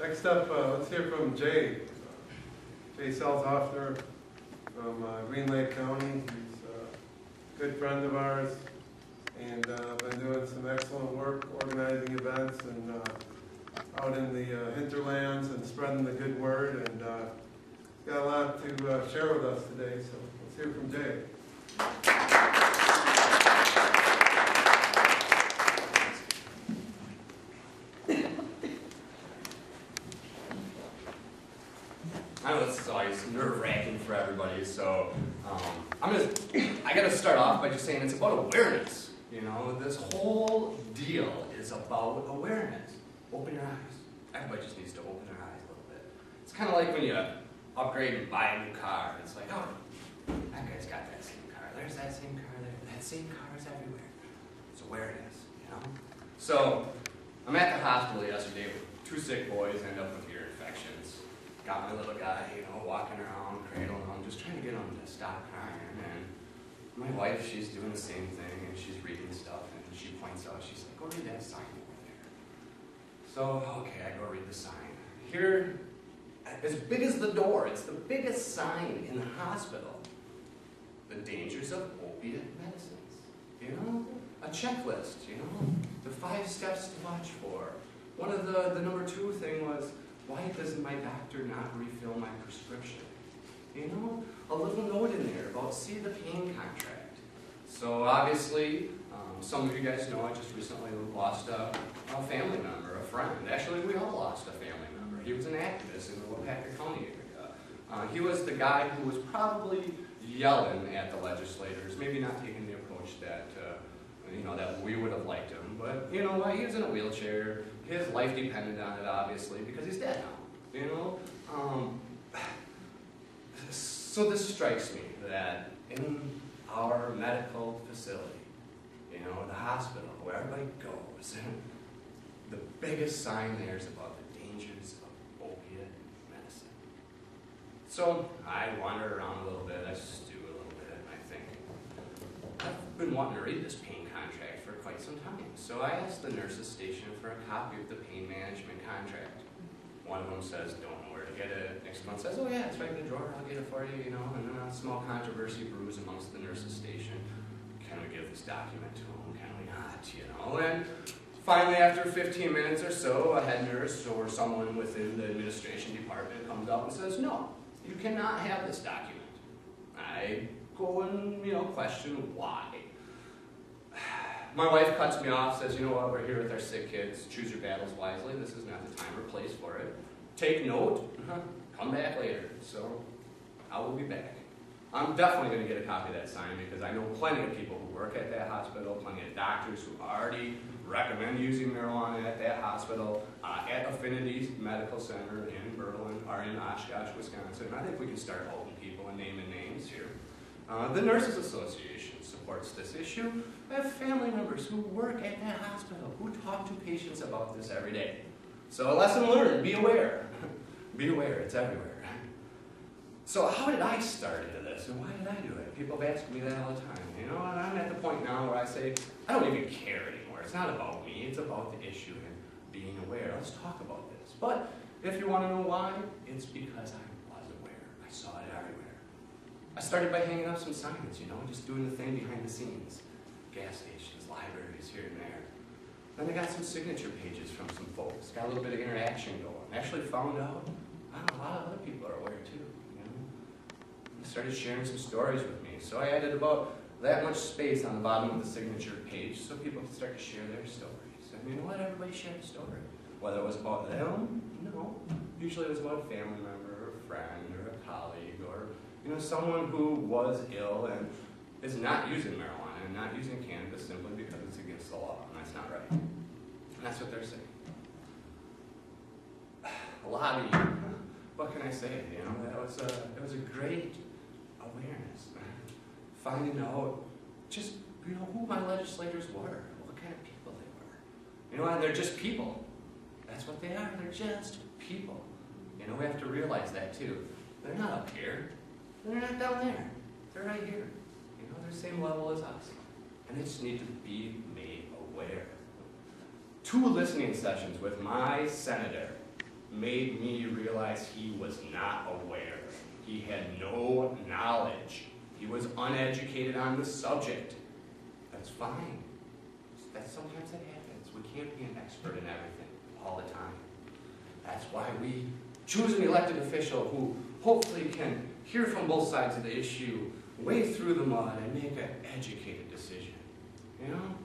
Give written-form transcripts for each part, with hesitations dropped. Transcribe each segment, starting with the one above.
Next up, let's hear from Jay. Jay Selthofner from Green Lake County. He's a good friend of ours and been doing some excellent work organizing events and out in the hinterlands and spreading the good word, and he's got a lot to share with us today, so let's hear from Jay. I know this is always nerve-wracking for everybody, so I gotta start off by just saying it's about awareness. You know, this whole deal is about awareness. Open your eyes. Everybody just needs to open their eyes a little bit. It's kind of like when you upgrade and buy a new car. It's like, oh, that guy's got that same car. There's that same car there. That same car is everywhere. It's awareness, you know? So, I'm at the hospital yesterday with 2 sick boys, end up with ear infections. Got my little guy, you know, walking around, cradling him, just trying to get him to stop crying. And my wife, she's doing the same thing, and she's reading stuff, and she points out, she's like, go read that sign over there. So, okay, I go read the sign. Here, as big as the door, it's the biggest sign in the hospital. The dangers of opiate medicines. You know, a checklist, you know, the 5 steps to watch for. One of the number 2 thing was, why does my doctor not refill my prescription? You know, a little note in there about see the pain contract. So obviously, some of you guys know I just recently lost a family member, a friend. Actually, we all lost a family member. He was an activist in the Wapaka County area. He was the guy who was probably yelling at the legislators, maybe not taking the approach that you know, that we would have liked him. But you know what? He was in a wheelchair. His life depended on it, obviously, because he's dead now. You know. So this strikes me that in our medical facility, you know, the hospital, where everybody goes, the biggest sign there is about the dangers of opiate medicine. So I wander around a little bit, I stew a little bit, and I think, I've been wanting to read this pain contract for quite some time. So I asked the nurses station for a copy of the pain management contract. One of them says, don't know where to get it. Next one says, oh yeah, it's right in the drawer, I'll get it for you, you know. And then a small controversy brews amongst the nurses station. Can we give this document to them? Can we not? You know. And finally, after 15 minutes or so, a head nurse or someone within the administration department comes up and says, no, you cannot have this document. I go and, you know, question why. My wife cuts me off, says, you know what, we're here with our sick kids. Choose your battles wisely. This is not the time or place for it. Take note. Come back later. So I will be back. I'm definitely going to get a copy of that sign because I know plenty of people who work at that hospital, plenty of doctors who already recommend using marijuana at that hospital, at Affinity Medical Center in Berlin, or in Oshkosh, Wisconsin. I think we can start holding people and naming names here. The Nurses Association supports this issue. I have family members who work at that hospital who talk to patients about this every day. So a lesson learned, be aware. Be aware, it's everywhere. So how did I start into this, and why did I do it? People have asked me that all the time, you know, and I'm at the point now where I say, I don't even care anymore. It's not about me, it's about the issue and being aware. Let's talk about this. But if you want to know why, it's because I was aware. I saw it everywhere. I started by hanging up some signs, you know, just doing the thing behind the scenes. Gas stations, libraries, here and there. Then I got some signature pages from some folks. Got a little bit of interaction going. Actually found out, a lot of other people are aware too. They started sharing some stories with me. So I added about that much space on the bottom of the signature page so people could start to share their stories. And you know what? Everybody shared a story. Whether it was about them, no. Usually it was about a family member, or a friend, or a colleague, or you know, someone who was ill and is not using marijuana and not using cannabis simply because it's against the law, and that's not right. And that's what they're saying. Lobbying. What can I say? You know, it was a great awareness, finding out just, you know, who my legislators were, what kind of people they were. You know, and they're just people. That's what they are. They're just people. You know, we have to realize that too. They're not up here. They're not down there. They're right here. You know, they're the same level as us. And they just need to be made aware. 2 listening sessions with my senator made me realize he was not aware. He had no knowledge. He was uneducated on the subject. That's fine. Sometimes that happens. We can't be an expert in everything all the time. That's why we choose an elected official who hopefully can hear from both sides of the issue, wade through the mud, and make an educated decision. You know?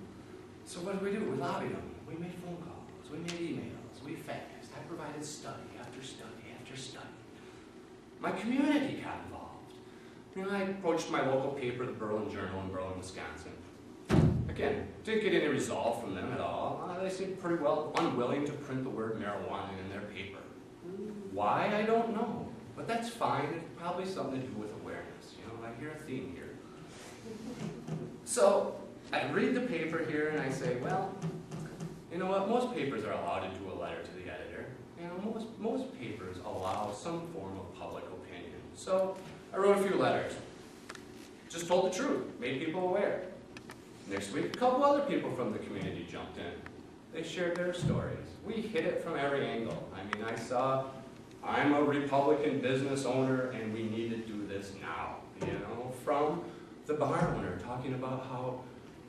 So what did? We lobbied them. We made phone calls. We made emails. We faxed. I provided study after study after study. My community got involved. You know, I approached my local paper, the Berlin Journal in Berlin, Wisconsin. Again, didn't get any resolve from them at all. They seemed pretty well unwilling to print the word marijuana in their paper. Why, I don't know. But that's fine. It's probably something to do with awareness. You know, I hear a theme here. So, I read the paper here and I say, well, you know what? Most papers are allowed to do a letter to the editor. You know, most papers allow some form of public opinion. So, I wrote a few letters. Just told the truth. Made people aware. Next week, a couple other people from the community jumped in. They shared their stories. We hit it from every angle. I mean, I saw, I'm a Republican business owner and we need to do this now. You know, from the bar owner talking about how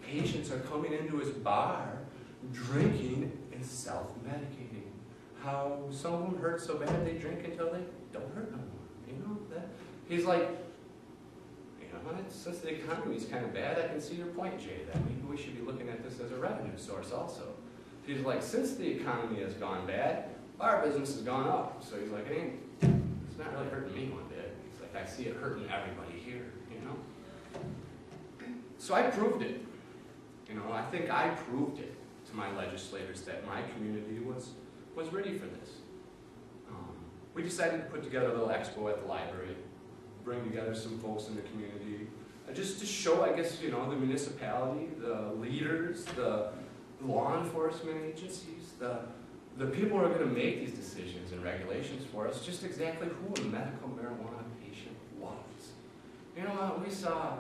patients are coming into his bar, drinking and self-medicating. How some of them hurt so bad they drink until they don't hurt no more. You know, that he's like, since the economy is kind of bad, I can see your point, Jay, that maybe we should be looking at this as a revenue source also. He's like, since the economy has gone bad, our business has gone up. So he's like, it's not really hurting me one bit. He's like, I see it hurting everybody here, you know? So I proved it. You know, I think I proved it to my legislators that my community was ready for this. We decided to put together a little expo at the library, bring together some folks in the community, just to show, I guess, you know, the municipality, the leaders, the law enforcement agencies, the people who are going to make these decisions and regulations for us, just exactly who a medical marijuana patient was. You know, we saw,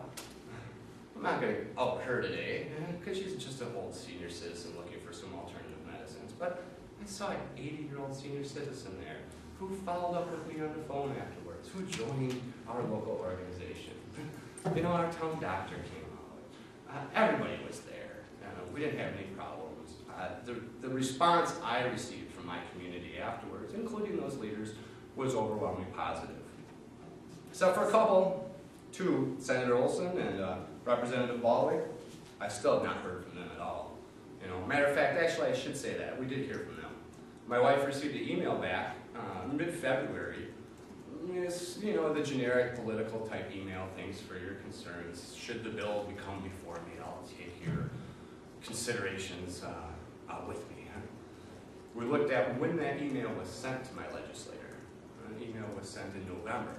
I'm not going to out her today, because she's just an old senior citizen looking for some alternative medicines, but I saw an 80-year-old senior citizen there who followed up with me on the phone afterwards, who joined our local organization. You know, our town doctor came out. Everybody was there. We didn't have any problems. The response I received from my community afterwards, including those leaders, was overwhelmingly positive. Except for a couple, two, Senator Olson and Representative Baldwin, I still have not heard from them at all. You know, matter of fact, actually I should say that, we did hear from them. My wife received an email back mid-February. It's, you know, the generic political type email, thanks for your concerns. Should the bill become before me, I'll take your considerations with me. We looked at when that email was sent to my legislator. An email was sent in November.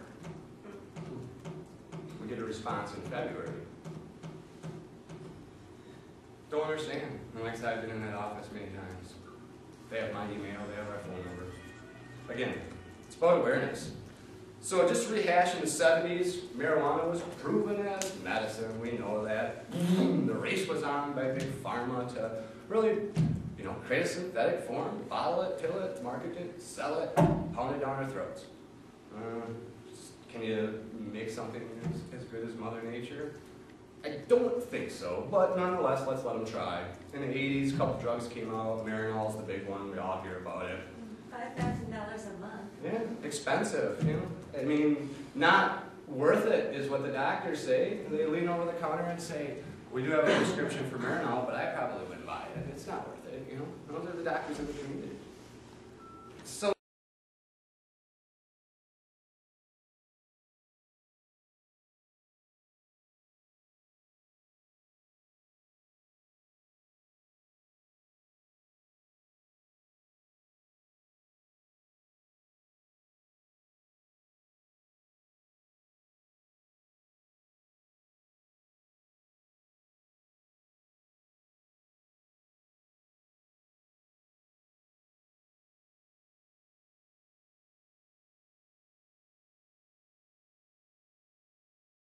We get a response in February. Don't understand. And like I said, I've been in that office many times. They have my email, they have our phone number. Again, it's about awareness. So just to rehash, in the 70s, marijuana was proven as medicine. We know that. The race was on by Big Pharma to really, you know, create a synthetic form, bottle it, pill it, market it, sell it, pound it down our throats. Can you make something as good as Mother Nature? I don't think so, but nonetheless, let's let them try. In the 80s, a couple drugs came out. Marinol's the big one. We all hear about it. $5,000 a month. Yeah, expensive, you know. I mean, not worth it is what the doctors say. They lean over the counter and say, we do have a prescription for Marinol, but I probably wouldn't buy it. It's not worth it, you know. Those are the doctors in the community. So